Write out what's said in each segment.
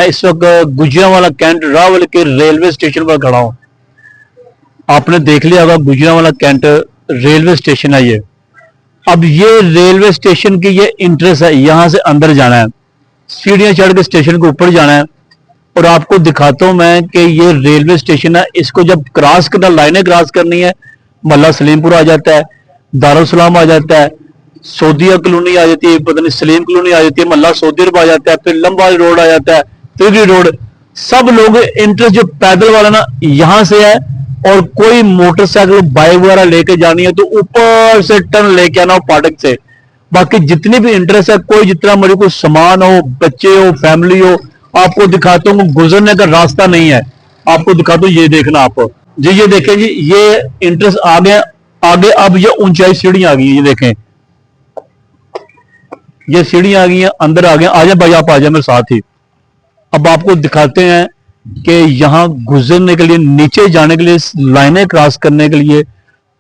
इस वक्त गुजरांवाला कैंट रावल के रेलवे स्टेशन पर खड़ा हूं। आपने देख लिया होगा गुजरांवाला कैंट रेलवे स्टेशन है ये। अब ये रेलवे स्टेशन की ये इंट्रेस्ट है, यहां से अंदर जाना है, सीढ़ियां चढ़ के स्टेशन के ऊपर जाना है। और आपको दिखाता हूं मैं कि ये रेलवे स्टेशन है, इसको जब क्रॉस करना, लाइनें क्रॉस करनी है, मोहल्ला सलीमपुर आ जाता है, दारुसलाम आ जाता है, सऊदिया कॉलोनी आ जाती है, पता नहीं सलीम कॉलोनी आ जाती है, मोहल्ला सऊदी अरब आ जाता है, फिर लंबा रोड आ जाता है, तिगरी रोड। सब लोग इंटरेस्ट जो पैदल वाला ना यहां से है, और कोई मोटरसाइकिल बाइक वगैरह लेके जानी है तो ऊपर से टर्न लेके आना हो फाटक से। बाकी जितनी भी इंटरेस्ट है, कोई जितना मर्जी, कोई सामान हो, बच्चे हो, फैमिली हो, आपको दिखाता हूँ गुजरने का रास्ता नहीं है। आपको दिखाता हूँ, ये देखना आप जी, ये देखें जी, ये इंटरेस्ट आ गया आगे। अब ये ऊंचाई सीढ़ियां आ गई, ये देखें, ये सीढ़ियां आ गई हैं, अंदर आ गए। आ जाए भाई, आप आ जाए मेरे साथ ही। अब आपको दिखाते हैं कि यहां गुजरने के लिए, नीचे जाने के लिए, लाइनें क्रॉस करने के लिए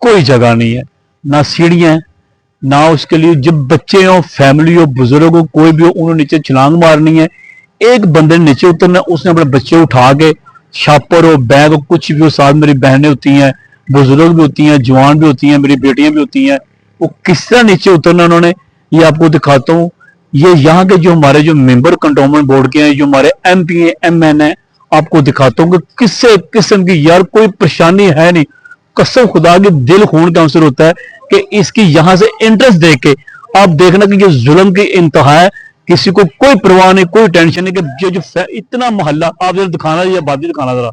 कोई जगह नहीं है, ना सीढ़ियां, ना उसके लिए जब बच्चे हो, फैमिली हो, बुजुर्ग हो, कोई भी हो, उन्होंने नीचे छलांग मारनी है। एक बंदे ने नीचे उतरना, उसने अपने बच्चे उठा के, शापर हो, बैग हो, कुछ भी हो, साथ मेरी बहनें होती हैं, बुजुर्ग भी होती हैं, जवान भी होती हैं, मेरी बेटियां भी होती हैं, वो किस तरह नीचे उतरना उन्होंने, ये आपको दिखाता हूँ। ये यहाँ के जो हमारे जो मेंबर कंटोनमेंट बोर्ड के हैं, जो हमारे MP है, MN है, आपको दिखाता हूँ कि किससे किस्म की यार कोई परेशानी है नहीं। कसम खुदा की दिल खून का आंसर होता है कि इसकी यहां से इंटरेस्ट देख के आप देखना कि ये जुल्म की इंतहा है। किसी को कोई परवाह नहीं, कोई टेंशन नहीं कि ये जो इतना मोहल्ला, आप जरा दिखाना, ये आबादी दिखाना जरा,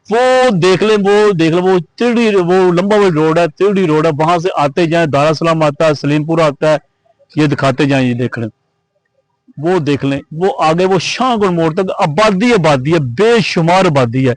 वो देख ले, वो देख ले, वो तिरड़ी, वो लंबा वो रोड है, तिरड़ी रोड है, वहां से आते जाए, दारुसलाम आता है, सलीमपुर आता है, ये दिखाते जाए, ये देख लें, वो देख लें, वो आगे वो शाहगुल मोड़ तक आबादी आबादी है, बेशुमार आबादी है।